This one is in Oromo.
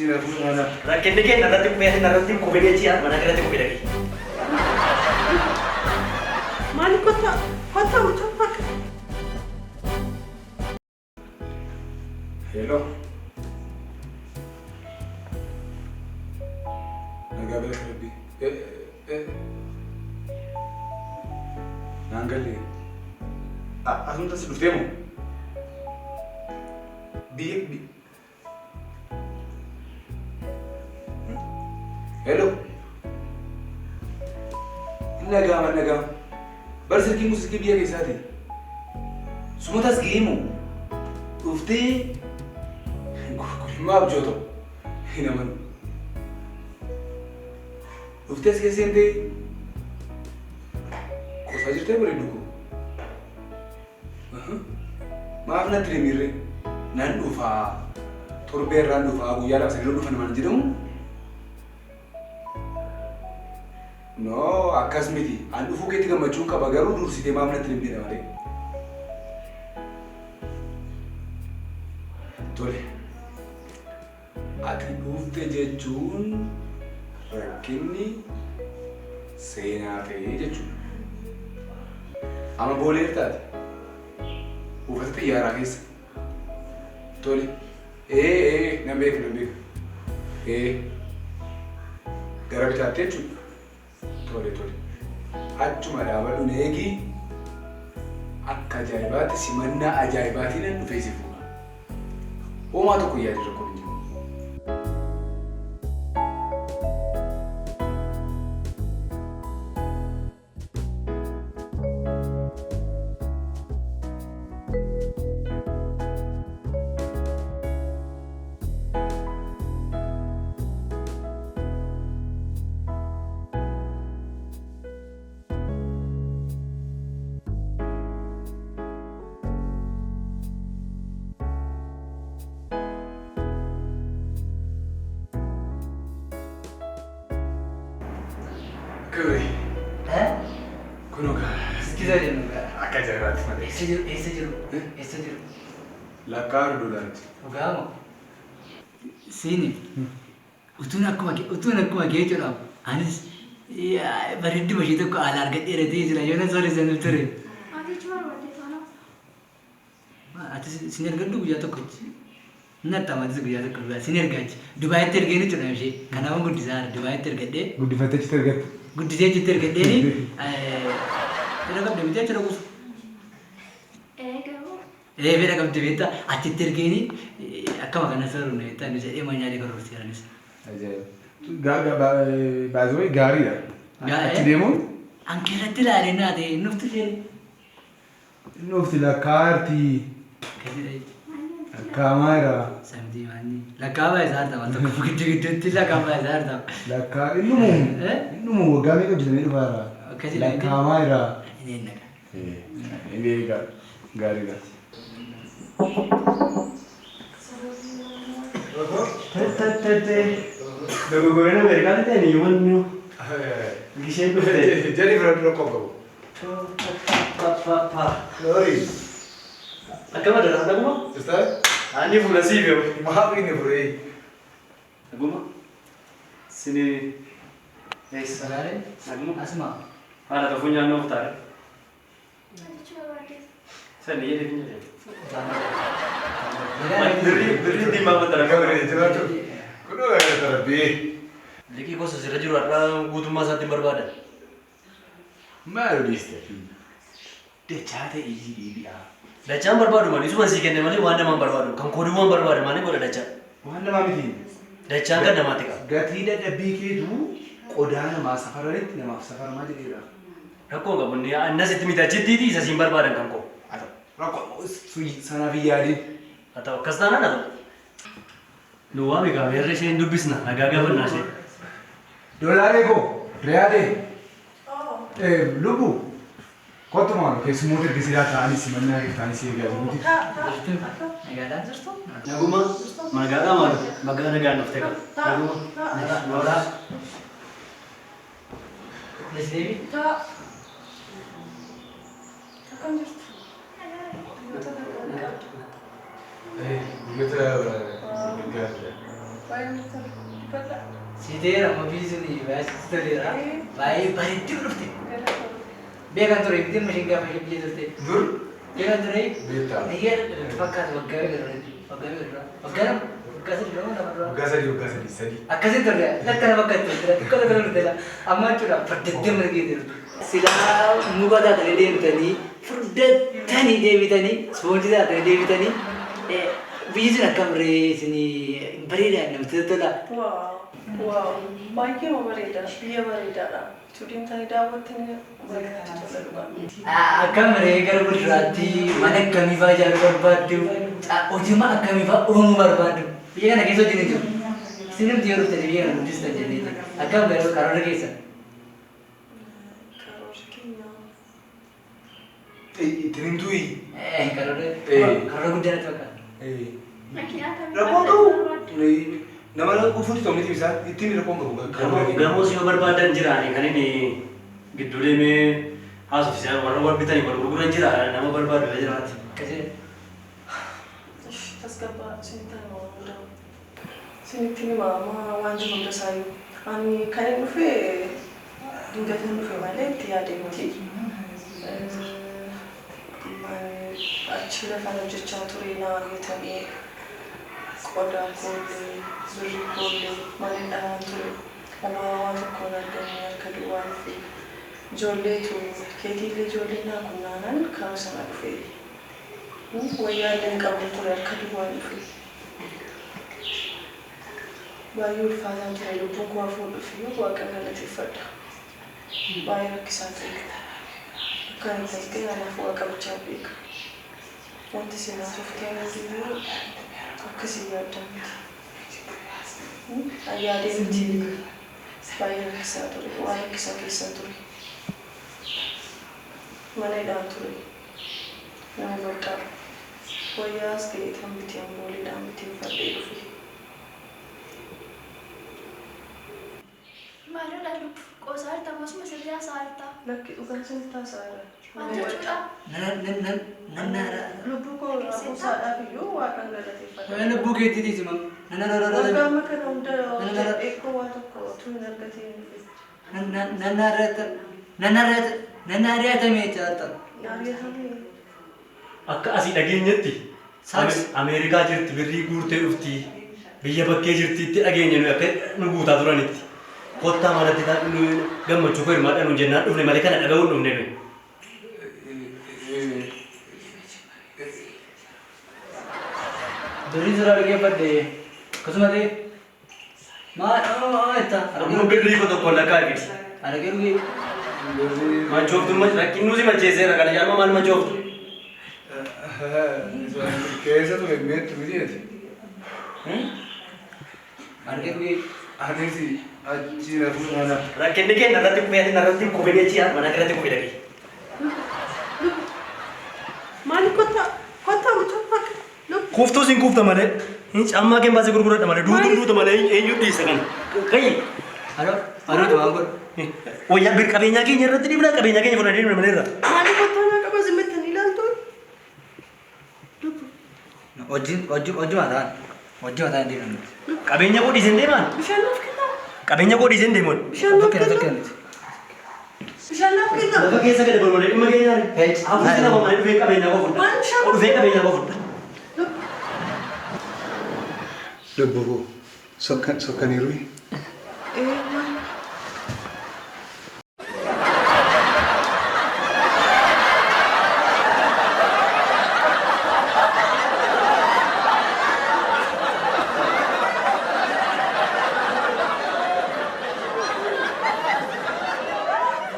Sila pun mana? Rakyat ni kan naratif komedi aja, mana kira tu komedi lagi. Mali kota macam apa? Hello. Nagabel kerbi. Nangali. Asum tas luftemu. Bi. Hello. Nagam. Barsir ki musiki biya ke sathi. Sumatas gemu. Ufte ما بجوته هنا من وفتاس كيسين دي كوساجر تبري دوكو ما أفنى تريميري نندوفا توربير راندوفا أبو يالا سنلو دوفا نمان جدهم نو أكاس ميدي أندوفو كي تيجا مچون كباغارو دور سيدي ما أفنى تريميري مالي تولي Ati dhufte jechuun rakkinni seenaa ta'ee jechuudha. Amma boolee taate buufata xiyyaaraa keessa. Tole. Nan beeka. Gara bitaatti jechuudha. Tole. Achuma dhaabadhu eegi akka ajaa'ibaatti simannaa ajaa'ibaatiin nan dhufee si fuudha. Homaa tokko yaaduu tokko hin jiru. Kuri. Kunuka. Sekitar je nuka. Akka jiraati malee. Eessa jiru. Lakkaaru dolaarti. Ogaama. Siini. Utuun akkuma kee jedhamu. Anis bareeddi bashii tokko haala argadheeratee jira. Yoo na soorrisan ture. Ati cuma barbaade taana. Ati sin argadhu guyyaa tokkochi. Nattamatis guyyaa tokko sin argaachi. Dubaayitti ergeen jechuudha ishee. Kanaafuu guddisaa Dubaayitti ergadhee. Guddifatteechi ergatte. Guddisee jitti ergadheeni. Fedha qabdi bitee jira kuusu. Garuu. Fedha qabdi beektaa achitti ergeeni akkama kana sirruun beektaa inni jedhee manyaalee karoorsi jiranis. Baay'ee gaariidha. Achi deemuun? Ankeerratti ilaalee naa ta'e nufti jedhe. Nufti lakkaartii. Lakkaamaa jira. Samtii maanni. Lakkaabaa isaa artama tokko gidduutti lakkaabaa isaa artama. Lakkaa innumu waggaa meeqa hojjetamee dhufaara? Lakkaamaa jira. Inni naga. Inni gaariidha. Dogoggoreen Ameerikaatti ta'e ni wanni gishee dhufte. Jadi fira dura kau kau. Lori. Akkama dara naguma? Ustaz? Ani fuula siifeewu. Maaf ini bro. Naguma? Sini eessa? Sagaalee? Naguma? Asuma. Haala kafuu nyaannoo futaare. Ati cuma barbaade. Sani jedhee fi jedhee. Birrii diimaa matara Kau ini jelasu. Kudu ada terapi. Liqii gosa sirra jiru har'aa guutummaa isaatti hin barbaadan. Maal biste? Dachaa ta'e deebi'a. Dachaan barbaadu malee isuma sii kenne malee waan namaan barbaadu kan koodiiwwan barbaadu malee godha dachaa. Waan namaa miti. Dachaan kan namaatti qaba. Gatii dadhabbii keetu qodaa namaa safaranitti namaaf safaramaa jedheera. Rakkoo qabu inni annas itti miti achitti isa siin barbaadan kan koo. Rakkoo sanaaf hin yaadin. Haa ta'u akkas taanaan haa ta'u. Nu waami gaa meerree isheen dubbisna nagaa gaafannaa ishee. Doolaaree koo riyaalee. Lubu. Kottu maal keessummoota ergisiidhaa ta'anii simannaa ta'anii si eegaa jiruuti. Nagaadhaan jirtu? Naguma? Magaalaa maal? Magaalaa nagaan dhuftee qaba. Naguma? Nooraa? Lesdeebi? Akkam jirtu? Guyyoota gaggaafadha. Sidera mabizuni vasitolera. Vai baretti urte. Beekan ture ibidin mashingaa mashibjee turte. Dur Beekan ture. beektaa. Niyyar fakkaatu waggaa garuu waggaa garuu waggaa waggaa sadii lama lama dura. Waggaa sadii. Akkasitti ture lakkana fakkaatu ture xiqqoo kana ture amma jechuudha fardettii margee jiru. Silaa muka taatanii deemtanii furdattanii deebitanii ispoonjii taatanii deebitanii biyyi sun akkam reesanii bareedaa namatti tola. Wow. Baay'ee bareeda. Biyya bareedaadha. Tuuriin tani daawwattanii baay'ee tola dhugaa. Akkam ree gara fuulduraatti mana akkamii fa'aa ijaaruu barbaaddu? Hojii akkamii fa'aa uumuu barbaaddu? Biyya kana keessa hojii ni jiru. Isin yoo dhuftanii biyya kana guddistan jennee akkam gara karoora keessa? Karoora keenya. Ittiin himtuuyi. Karoora guddaa natti fakkaata. Rakkoo qabu. Nama uffatu ta'u miti isaa ittiin rakkoon qabu. Gamoos yoo barbaadan jiraani kan inni gidduu deemee haasofsiisan warra wal bitanii wal gurguran jira nama barbaadu jiraati. Tasgabbaa isinitti hima hundaa'u. Isinitti hima amma waan jiru hunda isaayyuu. Ani kan hin dhufe dingataan dhufe malee itti yaade miti. Achi lafaan hojjechaa ture naa guutamee qodaa koollee birrii koollee malee dhahaan ture. Waan tokkoon arganii harka duwwaa dhufe. Ijoolleetu keetiillee ijoollee naa kunnaanan karaa sana dhufe. Wayyaa illee qabu ture harka duwwaa dhufe. Baay'ee ulfaataa ture lubbuun koo hafuun dhufe yoo waaqa galateeffadha. Baay'ee rakkisaa ture. Akka hin tasgee anaaf waaqa bichaa beeka. Wanti seenaa softee jiru akkasii yaaddaa miti. Ayyaadee miti baay'ee rakkisaa ture. Waan rakkisaa keessa ture. Mana hidhaan ture. Nama bal'aa. Wayyaas ga'ee kan biti ambooliidhaan biti uffadhee dhufe. Maalidha lubbu? Qoosaarta akkasumas sirrii haasa'aarta. Lakki dhugaan sinitti haasa'aadha. Maal jechuudha? Lubbuu koo rafuusaadhaaf iyyuu waaqan galateeffadha. Lubbuu keettiitis immoo. Waggaa amma kana hunda eekkoo waa tokko utuu hin argatee hin Nanaariyatamee jiraata. Naariyatamee. Akka asii dhageenyetti Ameerikaa jirti birrii guurtee dhufti biyya bakkee jirtiitti dhageenya nuyi akka nu guutaa turanitti. Kottaa malatti gammachuu koo hirmaadhaan nu jennaan dhufne malee kana dhaga'uun dhufne nuyi. Birrii sirraa dhaggeeffadhe akkasumas maal itti Ammoo birrii koo tokko lakkaa ibsi. argee dhugee Machooftu rakkinnuusi macheesseera kana jaalma maal machooftu? Keessa ture meettu mitiiti. argee dhugee Anis achi rafuu sana. Rakkinni kee narratti kufee narratti kufee jechi mana irratti kufee dhagee. Maali kottaa mucaa fakka. Kuftuu siin kufta malee. Cammaa kee baasee gurguradha malee duutu malee eenyu dhiisa kana. Kayyi. Adoo waan godhu. Wayyaa bir qabeenyaa keenya irratti dhibna qabeenyaa keenya fudhadhee dhibna malee irra. Maali kottaa naa qaba zimettanii ilaaltu. Hojii mataan deeman. Qabeenya koo dhiiseen deemaan. Bishaan naaf kennaa. Qabeenya koo dhiiseen deeman. Bishaan naaf kennaa. Bishaan naaf kennaa. Lafa keessa gadi balmalee dhimma keenyaa. Hafuusi nama malee dhufee qabeenyaa koo fudha. Dhufee qabeenyaa koo fudha. Lubbuu koo sokkaniiru.